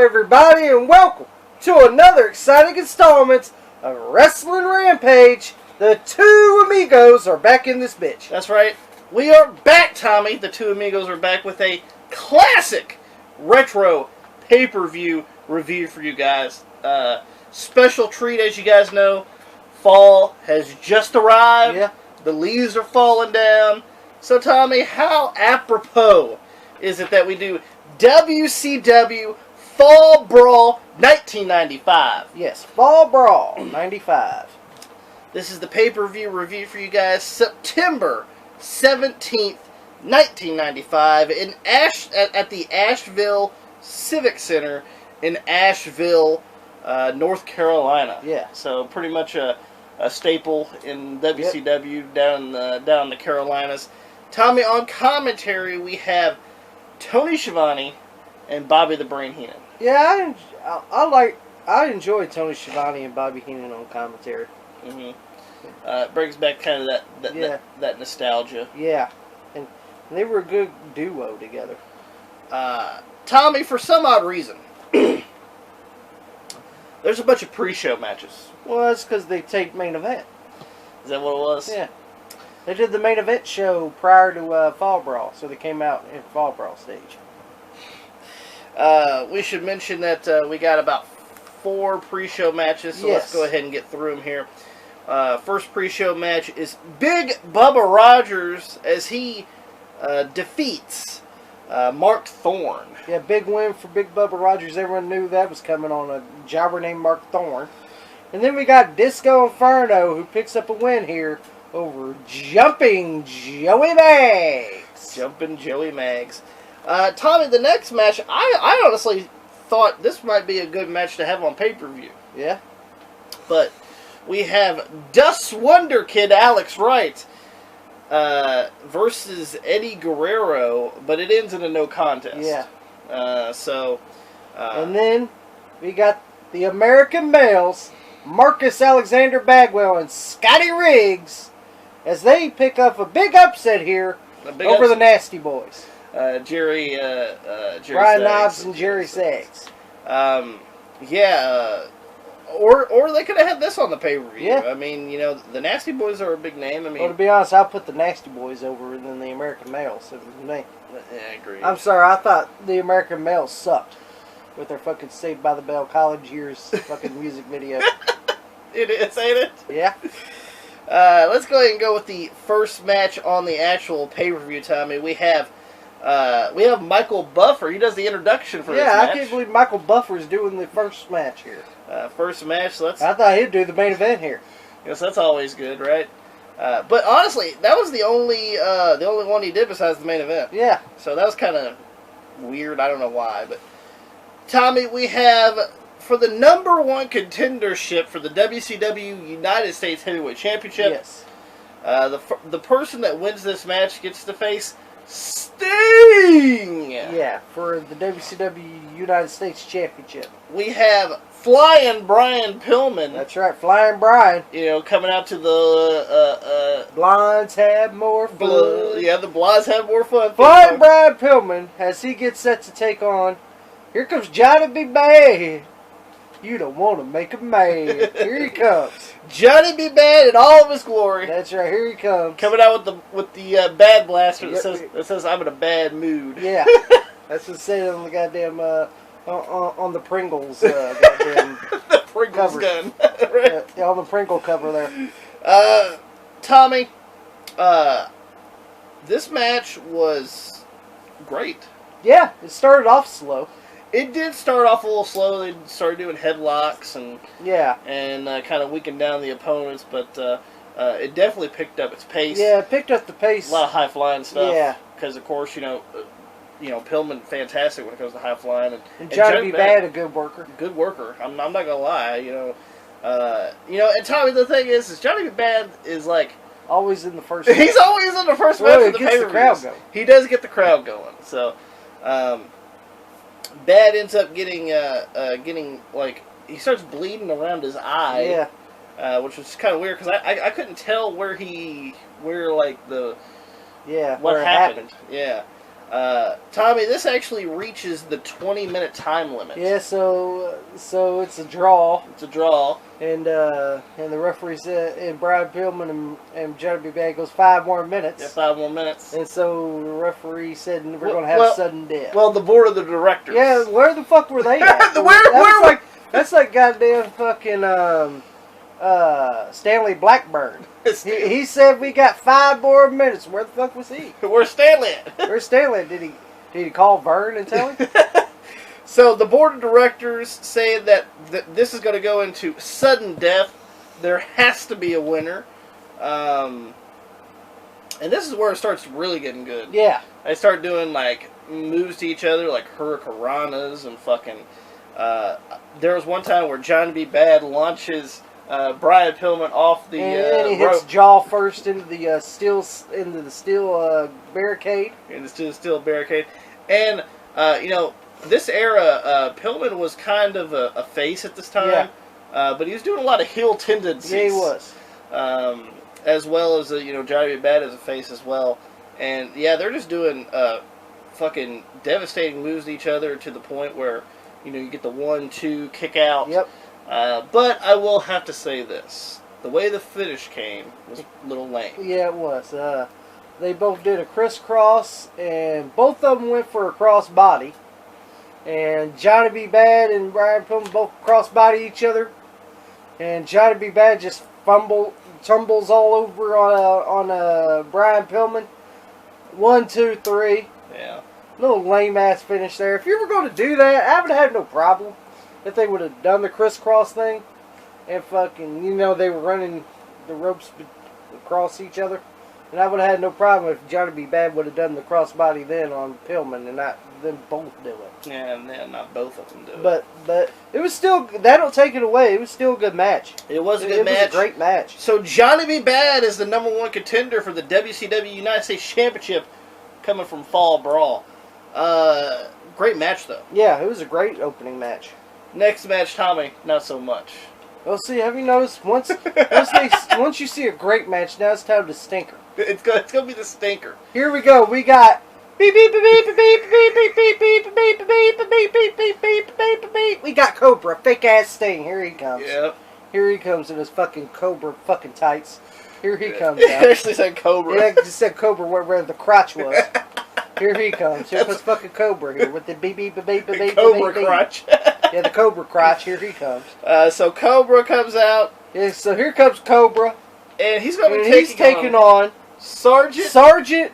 everybody, and welcome to another exciting installment of Wrestling Rampage. The two amigos are back in this bitch. That's right. We are back, Tommy. The two amigos are back with a classic retro pay-per-view review for you guys. Special treat, as you guys know. Fall has just arrived. Yeah. The leaves are falling down. So, Tommy, how apropos is it that we do WCW Fall Brawl 1995? Yes, Fall Brawl 95. This is the pay-per-view review for you guys. September 17th, 1995 at the Asheville Civic Center in Asheville, North Carolina. Yeah. So pretty much a staple in WCW down in the Carolinas. Tommy, on commentary we have Tony Schiavone and Bobby the Brain Heenan. Yeah, I enjoy Tony Schiavone and Bobby Heenan on commentary. Mm-hmm. It brings back kind of that nostalgia. Yeah, and they were a good duo together. Tommy, for some odd reason, there's a bunch of pre-show matches. Well, that's because they taped main event. Is that what it was? Yeah. They did the main event show prior to Fall Brawl, so they came out in Fall Brawl stage. We should mention that we got about 4 pre-show matches, so let's go ahead and get through them here. First pre-show match is Big Bubba Rogers as he defeats Mark Thorne. Yeah, big win for Big Bubba Rogers. Everyone knew that was coming on a jobber named Mark Thorne. And then we got Disco Inferno, who picks up a win here over Jumping Joey Mags. Jumping Joey Mags. Tommy, the next match, I honestly thought this might be a good match to have on pay-per-view. Yeah. But we have Dust Wonder Kid Alex Wright versus Eddie Guerrero, but it ends in a no contest. Yeah. And then we got the American males, Marcus Alexander Bagwell and Scotty Riggs, as they pick up a big upset here over the Nasty Boys. Jerry Brian Knobs and Jerry Sags. Or they could have had this on the pay-per-view. Yeah. I mean, you know, the Nasty Boys are a big name. I mean, well, to be honest, I'll put the Nasty Boys over than the American males. Yeah, I agree. I'm sorry, I thought the American males sucked with their fucking Saved by the Bell college years fucking music video. It is, ain't it? Yeah. Let's go ahead and go with the first match on the actual pay-per-view, Tommy. We have Michael Buffer. He does the introduction for this match. Yeah, I can't believe Michael Buffer's doing the first match here. First match, so I thought he'd do the main event here. Yes, that's always good, right? But honestly, that was the only one he did besides the main event. Yeah. So that was kind of weird. I don't know why, but Tommy, we have for the #1 contendership for the WCW United States Heavyweight Championship. Yes. The person that wins this match gets to face Sting. Yeah, for the WCW United States Championship. We have Flying Brian Pillman. That's right, Flying Brian. You know, coming out to the Blondes have more fun. Yeah, the Blondes have more fun. Flying Brian Pillman, as he gets set to take on, here comes Johnny B. Bad. You don't want to make him mad. Here he comes. Johnny B. Bad in all of his glory. That's right. Here he comes. Coming out with the bad blaster that says I'm in a bad mood. Yeah, that's what it said on the goddamn on the Pringles goddamn the Pringles cover. gun. Right? Yeah, on the Pringle cover there. Tommy, this match was great. Yeah, it started off slow. It did start off a little slow. They started doing headlocks and kind of weakened down the opponents, but it definitely picked up its pace. Yeah, it picked up the pace. A lot of high flying stuff. Yeah, because of course you know Pillman fantastic when it comes to high flying and Johnny B. Bad a good worker. Good worker. I'm not gonna lie. And Tommy, the thing is Johnny B. Bad is like always in the first. He's always in the first match of the pay-per-views. The crowd going. He does get the crowd going. So. Bad ends up getting like he starts bleeding around his eye. Yeah. Which was kind of weird because I couldn't tell what happened. Yeah. Tommy, this actually reaches the 20-minute time limit. Yeah, so it's a draw. It's a draw. And the referee said, and Brian Pillman and Johnny B. Bad goes 5 more minutes. Yeah, 5 more minutes. And so the referee said we're going to have sudden death. Well, the board of the directors. Yeah, where the fuck were they at? That's like goddamn fucking Stanley Blackburn. He said we got 5 more minutes. Where the fuck was he? Where's Stanley at? Where's Stanley at? Did he call Vern and tell him? So the board of directors say that this is going to go into sudden death. There has to be a winner. And this is where it starts really getting good. Yeah. They start doing like moves to each other, like hurricanranas and fucking. There was one time where Johnny B. Bad launches Brian Pillman off the and he rope. hits jaw first into the steel barricade. Into the steel barricade, and this era, Pillman was kind of a face at this time, but he was doing a lot of heel tendencies. Yeah, he was. As well as Johnny B. Bad as a face as well, and yeah, they're just doing fucking devastating moves to each other to the point where you get the 1-2 kick out. Yep. But I will have to say this: the way the finish came was a little lame. Yeah, it was. They both did a crisscross, and both of them went for a crossbody. And Johnny B. Bad and Brian Pillman both crossbody each other, and Johnny B. Bad just tumbles all over on Brian Pillman. 1, 2, 3. Yeah. Little lame ass finish there. If you were going to do that, I would have had no problem if they would have done the crisscross thing, and fucking they were running the ropes across each other, and I would have had no problem if Johnny B. Bad would have done the crossbody then on Pillman and not them both do it. Yeah, and then not both of them do it. But it was still, that don't take it away. It was still a good match. It was a good match. It was a great match. So Johnny B. Bad is the #1 contender for the WCW United States Championship, coming from Fall Brawl. Great match though. Yeah, it was a great opening match. Next match, Tommy, not so much. Well, see, have you noticed once you see a great match, now it's time to stinker. It's gonna be the stinker. Here we go. We got beep beep beep beep beep beep beep beep beep beep beep beep beep beep beep beep beep beep. We got Cobra, fake ass Sting. Here he comes. Yep. Here he comes in his fucking Cobra fucking tights. Here he comes. It actually said Cobra. Yeah, it just said Cobra where the crotch was. Here he comes. Here comes fucking Cobra here with the beep beep beep beep beep. Cobra crotch. Yeah, the Cobra crotch. Here he comes. So Cobra comes out. Yeah, so here comes Cobra, and he's going to be taking on Sergeant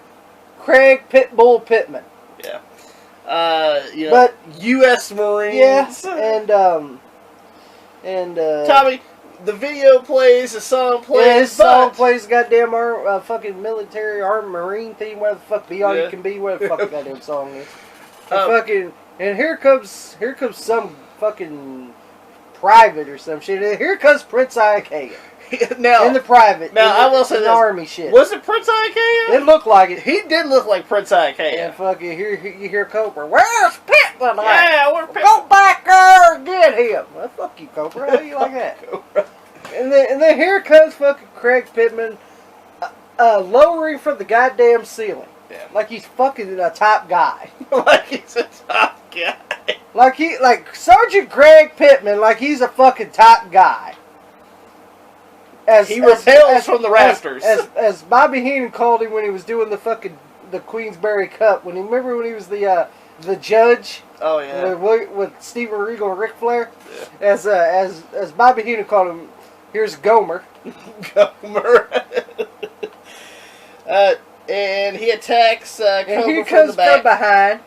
Craig Pitbull Pittman. Yeah. But U.S. Marines. Yes, and Tommy, the video plays, the song plays. Yeah, his song plays goddamn fucking military armed marine theme, where the fuck be all you can be, where the fuck the goddamn song is. And here comes some fucking private or some shit. And here comes Prince Iakea. Now in the private. Now I will say this. Army shit. Was it Prince Iakea? It looked like it. He did look like Prince Iakea. And fucking you hear Cobra. Where's Pittman? Yeah, where's Pittman? Go back there and get him. Well, fuck you, Cobra. How do you like that? And then here comes fucking Craig Pittman, lowering from the goddamn ceiling. Yeah. Like he's fucking a top guy. Like he's a top guy. Like Sergeant Craig Pittman, like he's a fucking top guy. He repels from the rafters. As Bobby Heenan called him when he was doing the Queensberry Cup. Remember when he was the judge? Oh yeah. With Steven Regal and Ric Flair. Yeah. As Bobby Heenan called him, here's Gomer. Gomer. And he attacks Cobra and here from comes the back. from behind.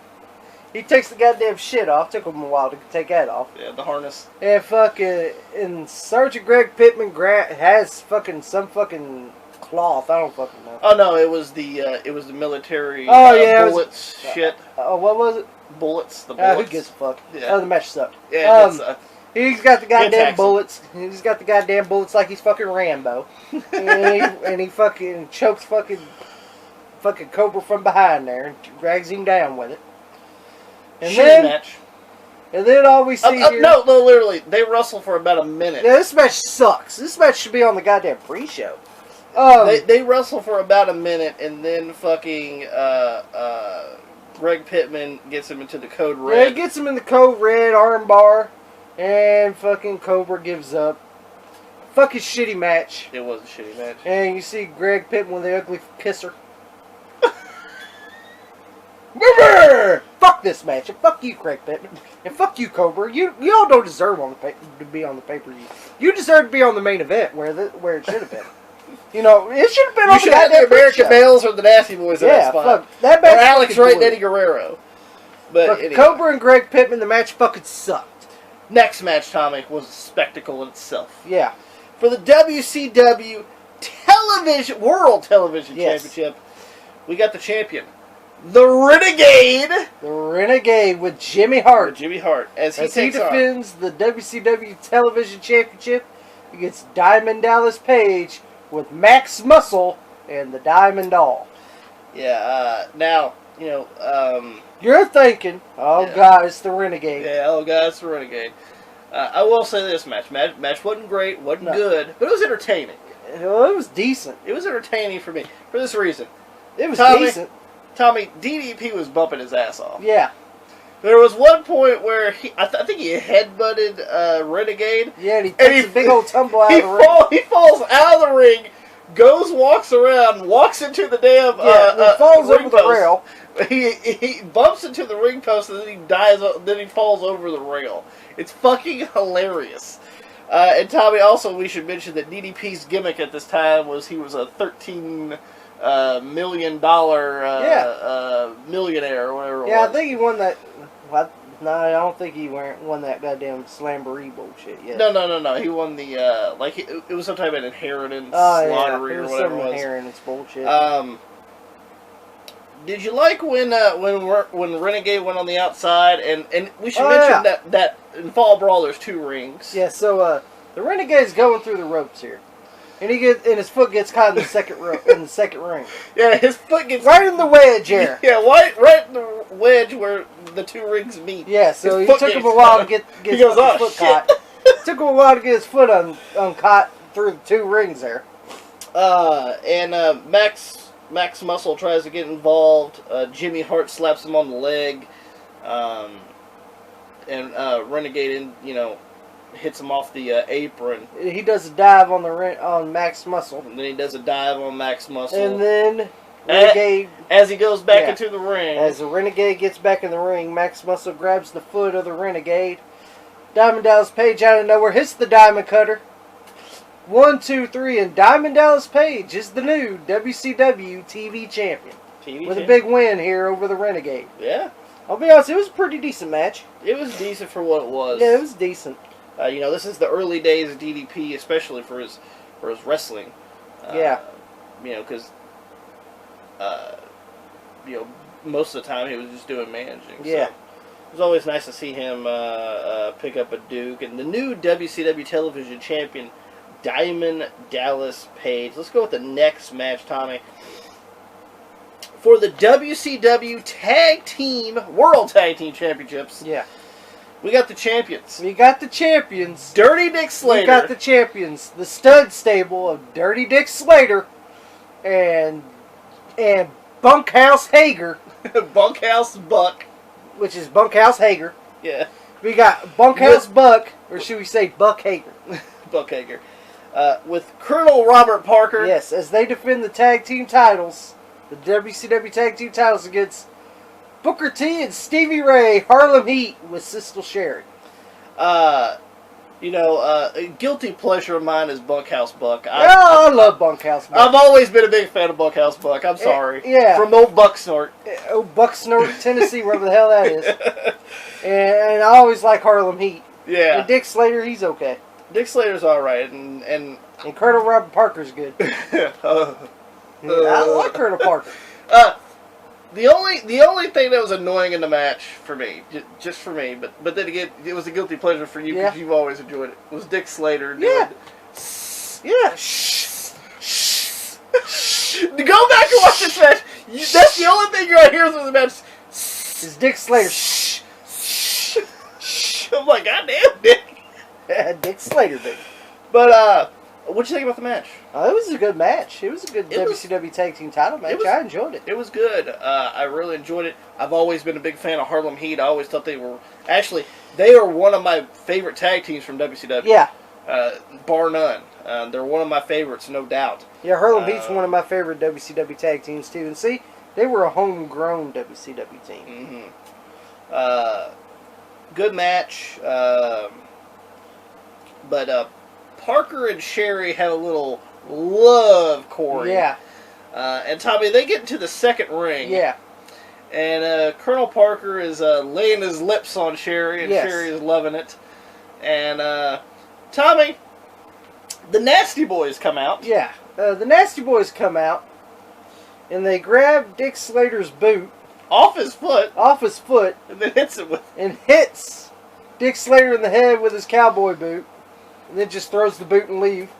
He takes the goddamn shit off. Took him a while to take that off. Yeah, the harness. And Sergeant Greg Pittman has some fucking cloth. I don't fucking know. Oh no, it was the military. Bullets shit. Oh, what was it? Bullets. The bullets. Who gives a fuck? Yeah. Oh, the match sucked. Yeah, it sucked. He's got the goddamn bullets. He's got the goddamn bullets like he's fucking Rambo. and he fucking chokes fucking Cobra from behind there and drags him down with it. And then all we see here... No, literally, they wrestle for about a minute. Yeah, this match sucks. This match should be on the goddamn pre-show. They wrestle for about a minute, and then fucking Greg Pittman gets him into the code Yeah, red. he gets him in the code red armbar, and fucking Cobra gives up. Fucking shitty match. It was a shitty match. And you see Greg Pittman with the ugly kisser. Fuck this match, and fuck you, Greg Pittman, and fuck you, Cobra. You all don't deserve to be on the pay-per-view. You deserve to be on the main event where it should have been. You know, it should have been on the goddamn American Males or the Nasty Boys in that spot. Fuck, that match or Alex Wright and Eddie Guerrero. But anyway. Cobra and Greg Pittman, the match fucking sucked. Next match, Tommy, was a spectacle in itself. Yeah. For the WCW World Television Championship, we got the champion, the Renegade. The Renegade with Jimmy Hart. As he defends the WCW Television Championship against Diamond Dallas Page with Max Muscle and the Diamond Doll. Yeah, now, you know... You're thinking, God, it's the Renegade. Yeah, God, it's the Renegade. I will say this match wasn't great, wasn't good, but it was entertaining. Well, it was decent. It was entertaining for me, for this reason. It was decent. Tommy, DDP was bumping his ass off. Yeah. There was one point where I think he headbutted Renegade. Yeah, and he takes a big old tumble out of the ring. He falls out of the ring, walks around, walks into the damn falls ring over post. the rail. He bumps into the ring post and then he dies. Then he falls over the rail. It's fucking hilarious. And Tommy, also we should mention that DDP's gimmick at this time was he was a $13 million millionaire or whatever. Yeah, I think he won that. No, I don't think he won that goddamn Slamboree bullshit yet. No. He won the it was some type of inheritance lottery or whatever it was. Inheritance bullshit. Did you like when Renegade went on the outside and we should mention that in Fall Brawl there's 2 rings. Yeah, so the Renegade's going through the ropes here. And his foot gets caught in the second ring. Yeah, his foot gets right in the wedge here. Yeah, right in the wedge where the 2 rings meet. Yeah, so it took him a while to get his foot caught. It took him a while to get his foot uncaught through the 2 rings there. And Max Muscle tries to get involved. Jimmy Hart slaps him on the leg. And Renegade, hits him off the apron. He does a dive on Max Muscle. And then he does a dive on Max Muscle. And then Renegade... As he goes back into the ring. As the Renegade gets back in the ring, Max Muscle grabs the foot of the Renegade. Diamond Dallas Page out of nowhere hits the Diamond Cutter. 1, 2, 3, and Diamond Dallas Page is the new WCW TV champion. With a big win here over the Renegade. Yeah. I'll be honest, it was a pretty decent match. It was decent for what it was. Yeah, it was decent. This is the early days of DDP, especially for his wrestling. Because most of the time he was just doing managing. Yeah. So it was always nice to see him pick up a Duke. And the new WCW television champion, Diamond Dallas Page. Let's go with the next match, Tommy. For the WCW World Tag Team Championships. Yeah. We got the champions. We got the champions. Dirty Dick Slater. We got the champions. The stud stable of Dirty Dick Slater and Bunkhouse Hager. Bunkhouse Buck. Which is Bunkhouse Hager. Yeah. We got Bunkhouse Buck, or should we say Buck Hager? Buck Hager. With Colonel Robert Parker. Yes, as they defend the tag team titles, the WCW tag team titles against Booker T and Stevie Ray, Harlem Heat with Siskel Sherry. A guilty pleasure of mine is Bunkhouse Buck. I love Bunkhouse Buck. I've always been a big fan of Bunkhouse Buck. I'm sorry. Yeah. From old Bucksnort. Old Bucksnort, Tennessee, wherever the hell that is. And I always like Harlem Heat. Yeah. And Dick Slater, he's okay. Dick Slater's alright. And Colonel Robert Parker's good. I like Colonel Parker. The only thing that was annoying in the match for me, just for me, but then again, it was a guilty pleasure for you because you've always enjoyed it, was Dick Slater doing... Yeah. Go back and watch this match. That's the only thing you're going to hear through the match. Is Dick Slater. I'm like, goddamn, Dick. Dick Slater, baby. But, what'd you think about the match? It was a good match. It was a good WCW Tag Team title match. I enjoyed it. It was good. I really enjoyed it. I've always been a big fan of Harlem Heat. I always thought they were... Actually, they are one of my favorite tag teams from WCW. Yeah. Bar none. They're one of my favorites, no doubt. Yeah, Harlem Heat's one of my favorite WCW tag teams, too. And see, they were a homegrown WCW team. Mm-hmm. Good match. But Parker and Sherry had a little love Corey. Yeah. And Tommy, they get into the second ring. Yeah. And Colonel Parker is laying his lips on Sherry, and Sherry is loving it. And Tommy, the Nasty Boys come out. Yeah. The Nasty Boys come out, and they grab Dick Slater's boot. Off his foot. And then hits it with... And hits Dick Slater in the head with his cowboy boot. And then just throws the boot and leave.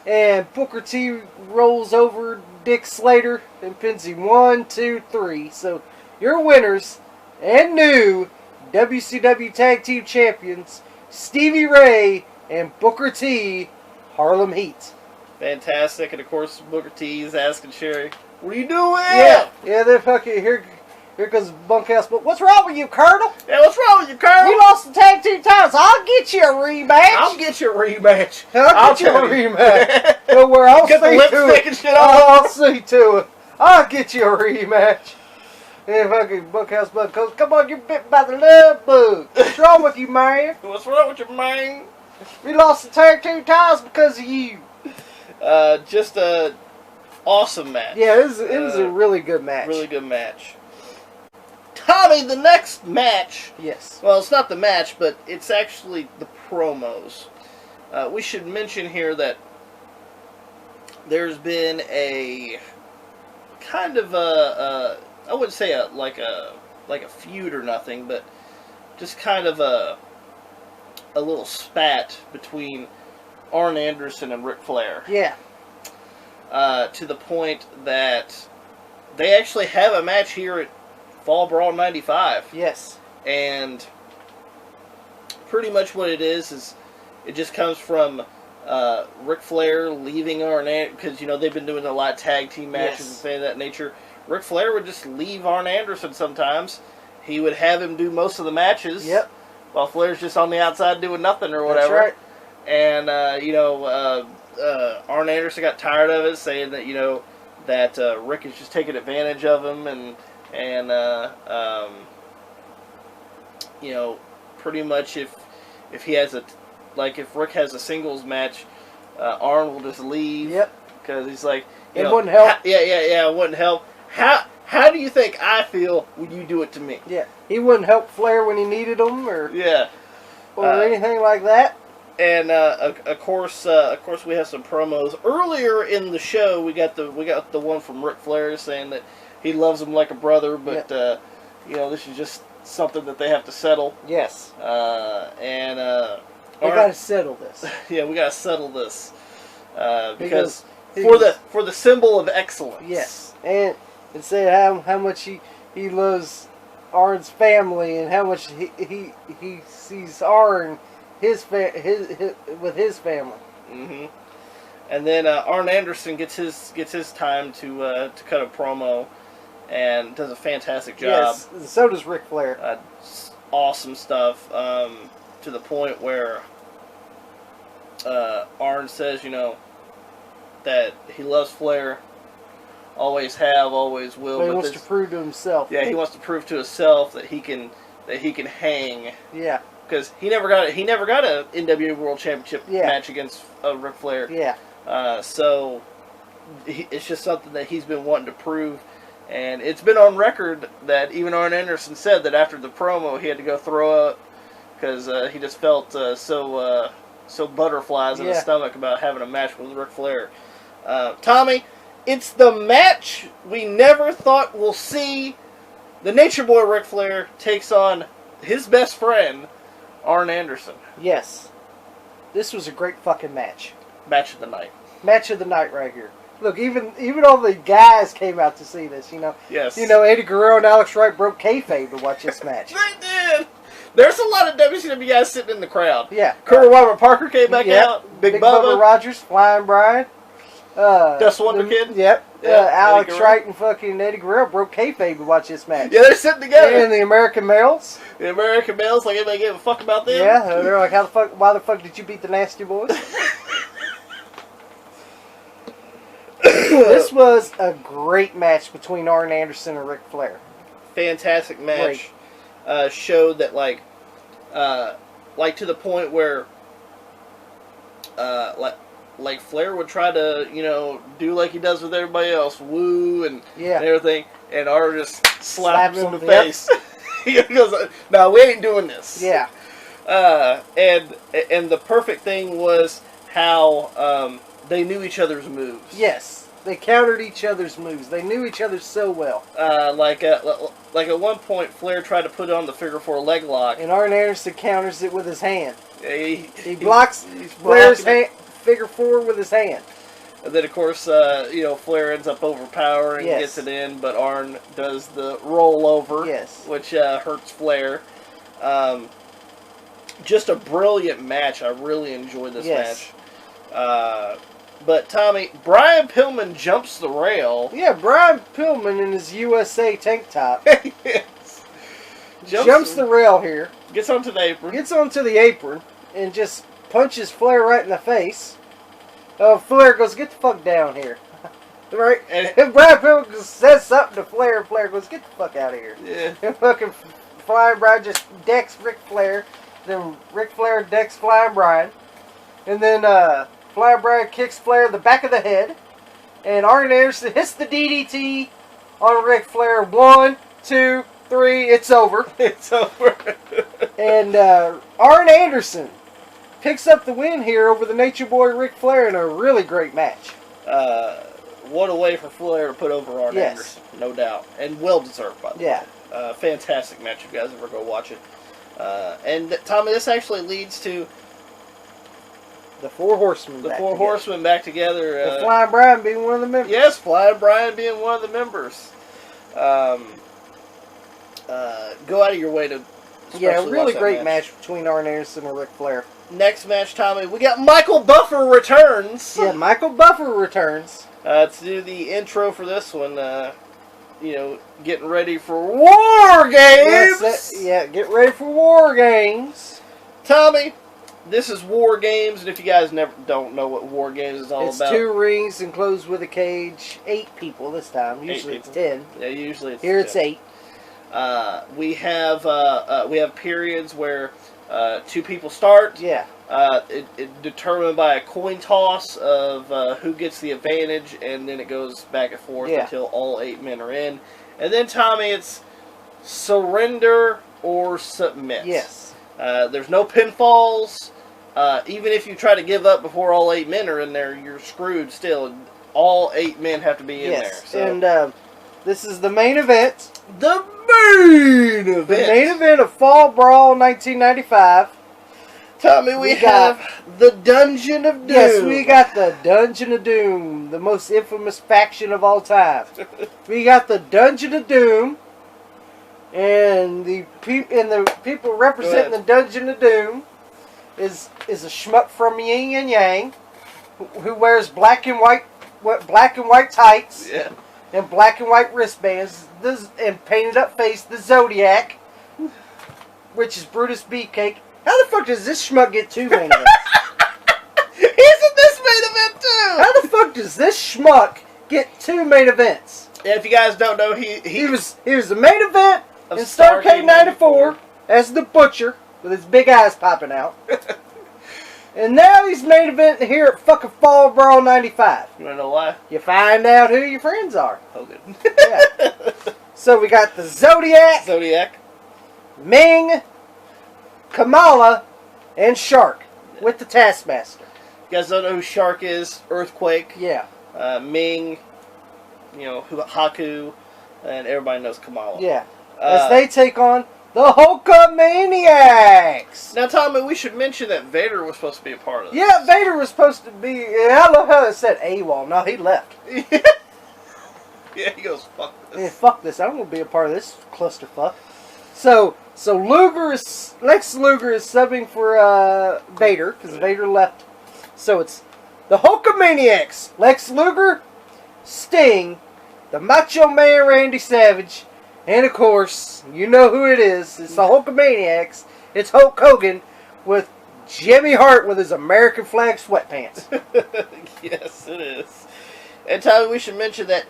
And Booker T rolls over Dick Slater and pins him 1, 2, 3. So, your winners and new WCW Tag Team Champions, Stevie Ray and Booker T, Harlem Heat. Fantastic. And of course, Booker T is asking Sherry, "What are you doing?" Yeah, they're fucking here comes Bunkhouse. But what's wrong with you, Colonel? Yeah, what's wrong with you, Colonel? You lost the tag team titles. I'll get you a rematch. I'll get you a rematch. I'll get you a rematch. Don't worry, I'll get the lipstick and shit off. I'll see to it. I'll get you a rematch. And fucking Bunkhouse Bud goes, "Come on, you're bit by the love bug. What's wrong with you, man? What's wrong with you, man? We lost the tag team titles because of you." Just a awesome match. Yeah, it was a really good match. Really good match. Tommy, the next match. Yes. Well, it's not the match, but it's actually the promos. We should mention here that there's been a kind of a I wouldn't say like a feud or nothing, but just kind of a little spat between Arn Anderson and Ric Flair. Yeah. To the point that they actually have a match here at Fall Brawl 95. Yes. And pretty much what it is it just comes from Ric Flair leaving Arn Anderson, because, you know, they've been doing a lot of tag team matches and things of that nature. Ric Flair would just leave Arn Anderson sometimes. He would have him do most of the matches. Yep. While Flair's just on the outside doing nothing or whatever. That's right. And, Arn Anderson got tired of it, saying that, that Rick is just taking advantage of him, and pretty much if he has if Rick has a singles match, Arn will just leave. Yep. Because he's like, it wouldn't help. It wouldn't help. How do you think I feel when you do it to me? Yeah. He wouldn't help Flair when he needed him, or anything like that. And of course, we have some promos earlier in the show. We got the one from Ric Flair saying that he loves him like a brother, but this is just something that they have to settle. Yes. We got to settle this. Yeah, we got to settle this because for the symbol of excellence. Yes, and say how much he loves Arn's family, and how much he sees Arn with his family. Mm-hmm. And then Arn Anderson gets his time to cut a promo, and does a fantastic job. Yes, so does Ric Flair. Awesome stuff. To the point where Arn says, that he loves Flair, always have, always will. But he wants to prove to himself. Yeah, he wants to prove to himself that he can hang. Yeah. Because he never got a NWA World Championship match against Ric Flair. Yeah. So it's just something that he's been wanting to prove, and it's been on record that even Arn Anderson said that after the promo he had to go throw up because he just felt so butterflies in his stomach about having a match with Ric Flair. Tommy, it's the match we never thought we'll see. The Nature Boy Ric Flair takes on his best friend, Arn Anderson. Yes. This was a great fucking match. Match of the night. Match of the night right here. Look, even all the guys came out to see this, Yes. Eddie Guerrero and Alex Wright broke kayfabe to watch this match. They did. There's a lot of WCW guys sitting in the crowd. Yeah. Colonel Robert Parker came back out. Big Bubba Rogers, Flying Brian. Dust Wonder Kid? Yep. Yeah, Alex Wright and fucking Eddie Guerrero broke kayfabe to watch this match. Yeah, they're sitting together. And the American Males. The American Males, like anybody gave a fuck about them? Yeah, they're like, why the fuck did you beat the Nasty Boys? This was a great match between Arn Anderson and Ric Flair. Fantastic match. Showed that, like to the point where, like Flair would try to, do like he does with everybody else, woo and everything, and Arn just slaps him in the face. He goes, "No, we ain't doing this." Yeah. And the perfect thing was how they knew each other's moves. Yes, they countered each other's moves. They knew each other so well. Like at one point, Flair tried to put on the figure 4 leg lock, and Arn Anderson counters it with his hand. He blocks Flair's figure 4 with his hand. And then, of course, Flair ends up overpowering, yes. gets it in, but Arn does the rollover, yes. which hurts Flair. Just a brilliant match. I really enjoyed this yes. match. But, Tommy, Brian Pillman jumps the rail. Yeah, Brian Pillman in his USA tank top. Yes. Jumps the rail here. Gets onto the apron. Gets onto the apron and just punches Flair right in the face. Flair goes, "Get the fuck down here." Right? And Brian Pillman says something to Flair, and Flair goes, "Get the fuck out of here." Yeah. And fucking Flying Brian just decks Ric Flair. Then Ric Flair decks Flying Brian. And then Flying Brian kicks Flair in the back of the head. And Arn Anderson hits the DDT on Ric Flair. 1, 2, 3, it's over. It's over. And Arn Anderson picks up the win here over the Nature Boy Ric Flair in a really great match. What a way for Flair to put over Arn Anderson, no doubt. And well deserved, by the way. Fantastic match if you guys ever go watch it. And Tommy, this actually leads to the Four Horsemen. Horsemen back together. The Flying Brian being one of the members. Yes, Flying Brian being one of the members. Go out of your way to. Yeah, a really great match between Arn Anderson and Ric Flair. Next match, Tommy, we got Michael Buffer returns. Yeah, Michael Buffer returns. To do the intro for this one, getting ready for War Games. Get ready for War Games. Tommy, this is War Games, and if you guys don't know what War Games is all about. It's 2 rings enclosed with a cage, 8 people this time. Usually it's 10. Yeah, usually it's 10. Here it's 8. We have periods where 2 people start. Yeah. It determined by a coin toss of who gets the advantage, and then it goes back and forth until all 8 men are in. And then, Tommy, it's surrender or submit. Yes. There's no pinfalls. Even if you try to give up before all 8 men are in there, you're screwed still. All 8 men have to be in there. So. And this is the main event. The main event. The main event of Fall Brawl 1995. Tommy, we have the Dungeon of Doom. Yes, we got the Dungeon of Doom, the most infamous faction of all time. We got the Dungeon of Doom, and the people representing the Dungeon of Doom is a schmuck from Yin and Yang who wears black and white tights and black and white wristbands and painted up face, the Zodiac, which is Brutus Beefcake. How the fuck does this schmuck get 2 main events? He's in this main event too! How the fuck does this schmuck get 2 main events? Yeah, if you guys don't know, he was the main event in Starrcade 94 as the Butcher with his big eyes popping out. And now he's main event here at fucking Fall Brawl 95. You wanna know why? You find out who your friends are. Hogan. Yeah. So we got the Zodiac. Ming, Kamala, and Shark with the Taskmaster. You guys don't know who Shark is? Earthquake. Yeah. Ming, Haku, and everybody knows Kamala. Yeah. As they take on the Hulkamaniacs. Now, Tommy, we should mention that Vader was supposed to be a part of this. Yeah, Vader was supposed to be. I love how it said AWOL. No, he left. Yeah, he goes, fuck this. Yeah, fuck this. I don't want to be a part of this clusterfuck. So Lex Luger is subbing for Vader because Vader left. So it's the Hulkamaniacs, Lex Luger, Sting, the Macho Man Randy Savage, and of course, you know who it is. It's the Hulkamaniacs. It's Hulk Hogan with Jimmy Hart with his American flag sweatpants. Yes, it is. And Tommy, we should mention that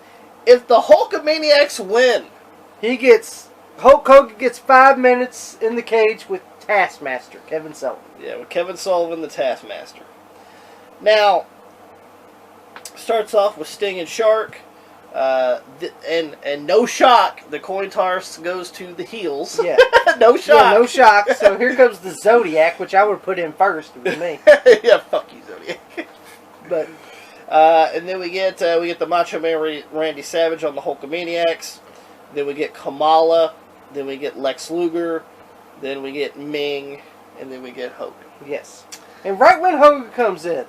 if the Hulkamaniacs win, Hulk Hogan gets 5 minutes in the cage with Taskmaster, Kevin Sullivan. Yeah, with Kevin Sullivan, the Taskmaster. Now, starts off with Sting and Shark. And no shock, the coin toss goes to the heels. Yeah. No shock. Yeah, no shock. So here comes the Zodiac, which I would put in first. It was me. Yeah, fuck you, Zodiac. But and then we get the Macho Man Randy Savage on the Hulkamaniacs. Then we get Kamala. Then we get Lex Luger. Then we get Ming, and then we get Hogan. Yes. And right when Hogan comes in,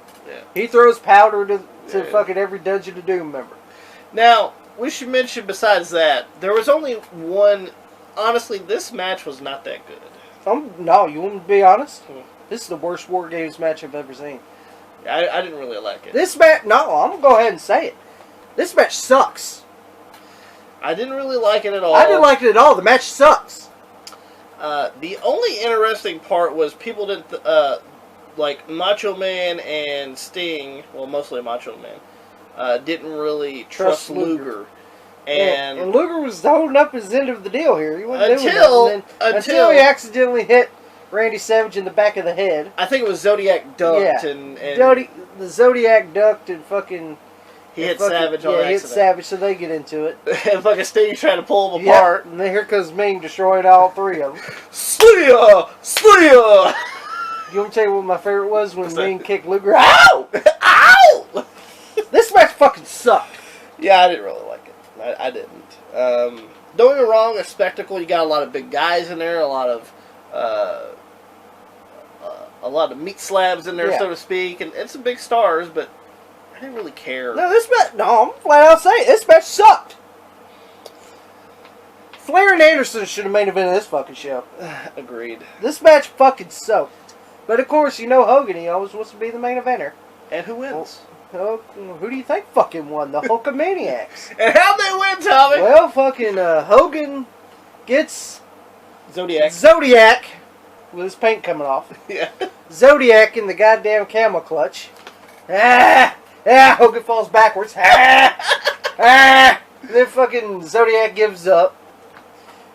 he throws powder to fucking every Dungeon of Doom member. Now, we should mention, besides that, there was only one... Honestly, this match was not that good. No, you want to be honest? This is the worst War Games match I've ever seen. I didn't really like it. This match... No, I'm going to go ahead and say it. This match sucks. I didn't really like it at all. I didn't like it at all. The match sucks. The only interesting part was people didn't... like, Macho Man and Sting... Well, mostly Macho Man... didn't really trust Luger. And Luger was holding up his end of the deal here. He wasn't doing nothing. Until he accidentally hit Randy Savage in the back of the head. I think it was Zodiac ducked. Yeah. And the Zodiac ducked and fucking... He hit Savage on accident. He hit Savage, so they get into it. And fucking Sting's trying to pull them apart. And then here comes Ming destroying all three of them. Slayer! Slayer! You want me to tell you what my favorite was? When Ming kicked Luger. Ow! Ow! This match fucking sucked. Yeah, I didn't really like it. I didn't. Don't get me wrong, a spectacle. You got a lot of big guys in there, a lot of meat slabs in there, so to speak, and some big stars. But I didn't really care. No, I'm flat out saying this match sucked. Flair and Anderson should have main evented this fucking show. Agreed. This match fucking sucked. But of course, you know Hogan. He always wants to be the main eventer. And who wins? Who do you think fucking won? The Hulkamaniacs. And how'd they win, Tommy? Well, fucking Hogan gets Zodiac with his paint coming off. Yeah. Zodiac in the goddamn camel clutch. Hogan falls backwards. And then fucking Zodiac gives up.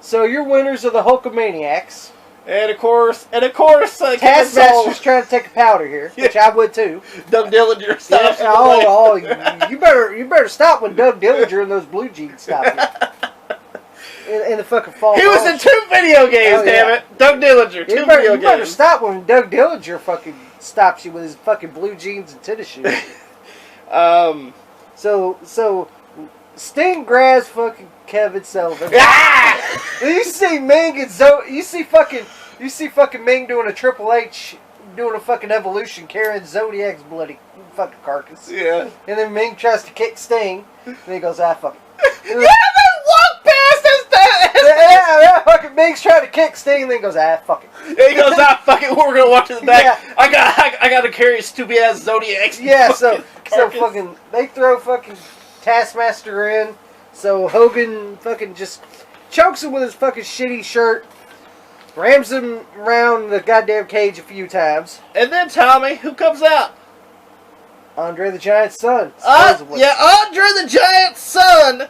So your winners are the Hulkamaniacs. And of course, Taskmaster's trying to take a powder here, which I would too. Doug Dillinger stops. You better stop when Doug Dillinger and those blue jeans stop you. In the fucking fall. He was in 2 video games, damn it. Doug Dillinger, 2 video games. You better stop when Doug Dillinger fucking stops you with his fucking blue jeans and tennis shoes. So Sting grabs fucking Kevin Sullivan. You see Ming and you see fucking Ming doing a Triple H, doing a fucking evolution, carrying Zodiac's bloody fucking carcass. Yeah. And then Ming tries to kick Sting, and he goes, fuck it. They walk past us. Yeah, fucking Ming's trying to kick Sting, and then he goes, fuck it. And he goes, fuck it, we're gonna walk to the back. Yeah. I gotta carry stupid ass Zodiac's. Yeah, so fucking they throw fucking Taskmaster in, so Hogan fucking just chokes him with his fucking shitty shirt, rams him around the goddamn cage a few times. And then, Tommy, who comes out? Andre the Giant's son. Andre the Giant's son.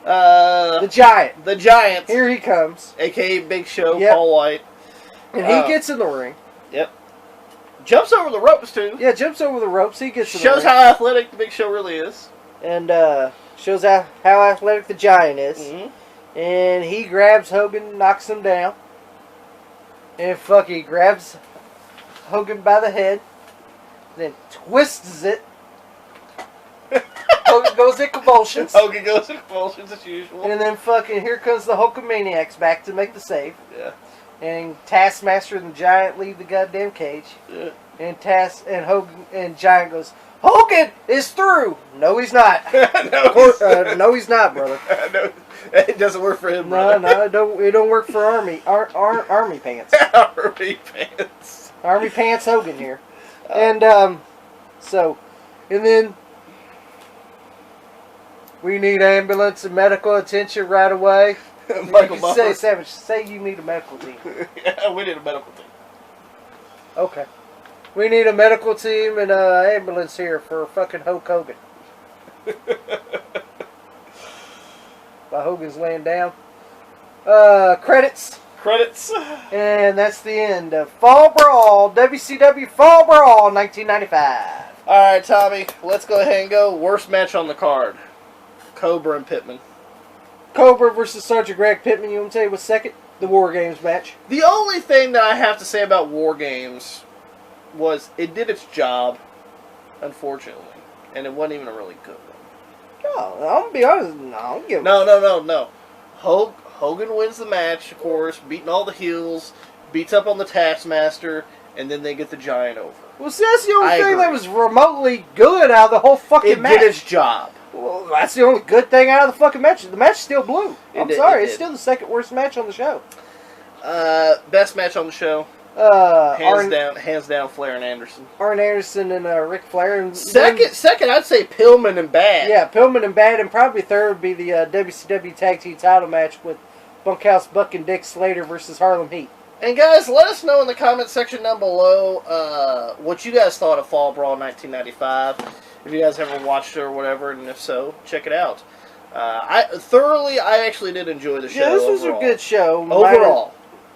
The Giant. The Giant. Here he comes. A.K.A. Big Show, Paul White. And he gets in the ring. Yep. Jumps over the ropes, too. Yeah, jumps over the ropes. He gets in the ring. Shows how athletic the Big Show really is. And shows how athletic the Giant is. Mm-hmm. And he grabs Hogan, knocks him down. And he grabs Hogan by the head. Then twists it. Hogan goes in convulsions. Hogan goes in convulsions as usual. And then fucking here comes the Hulkamaniacs back to make the save. Yeah. And Taskmaster and the Giant leave the goddamn cage. Yeah. And Hogan and Giant goes, Hogan is through. No, he's not. No, he's not, brother. No, it doesn't work for him, brother. No, it don't work for Army Pants. Army Pants. Army Pants Hogan here. And so And then we need ambulance and medical attention right away. Michael Buffer. Say, Savage, say you need a medical team. Yeah, we need a medical team. Okay. We need a medical team and an ambulance here for fucking Hulk Hogan. While Hogan's laying down. Credits. Credits. And that's the end of Fall Brawl, WCW Fall Brawl 1995. Alright, Tommy, let's go ahead and go. Worst match on the card. Cobra and Pittman. Cobra versus Sergeant Greg Pittman. You want to tell you what's second? The War Games match. The only thing that I have to say about War Games was it did its job, unfortunately. And it wasn't even a really good one. No, I'm going to be honest. No, I don't give a No. Hogan wins the match, of course, beating all the heels, beats up on the Taskmaster, and then they get the Giant over. Well, see, that's the only thing that was remotely good out of the whole fucking match. It did its job. Well, that's the only good thing out of the fucking match. The match still blew. I'm sorry, it's still the second worst match on the show. Best match on the show. Hands down, Flair and Anderson. Arn Anderson and Ric Flair. And second, I'd say Pillman and Bad. Yeah, Pillman and Bad, and probably third would be the WCW Tag Team title match with Bunkhouse Buck and Dick Slater versus Harlem Heat. And guys, let us know in the comment section down below what you guys thought of Fall Brawl 1995. If you guys ever watched it or whatever, and if so, check it out. I actually did enjoy the show. Yeah, this was a good show.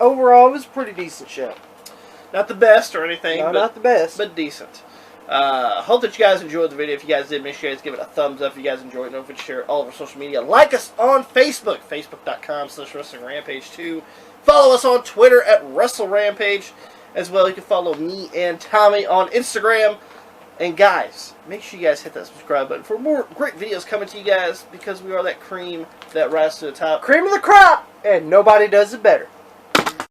Overall, it was a pretty decent show. Not the best or anything. No, not the best. But decent. Hope that you guys enjoyed the video. If you guys did, make sure you guys give it a thumbs up. If you guys enjoyed it, don't forget to share all of our social media. Like us on Facebook, facebook.com/WrestlingRampage2. Follow us on Twitter at WrestleRampage. As well, you can follow me and Tommy on Instagram. And guys, make sure you guys hit that subscribe button for more great videos coming to you guys, because we are that cream that rises to the top. Cream of the crop, and nobody does it better.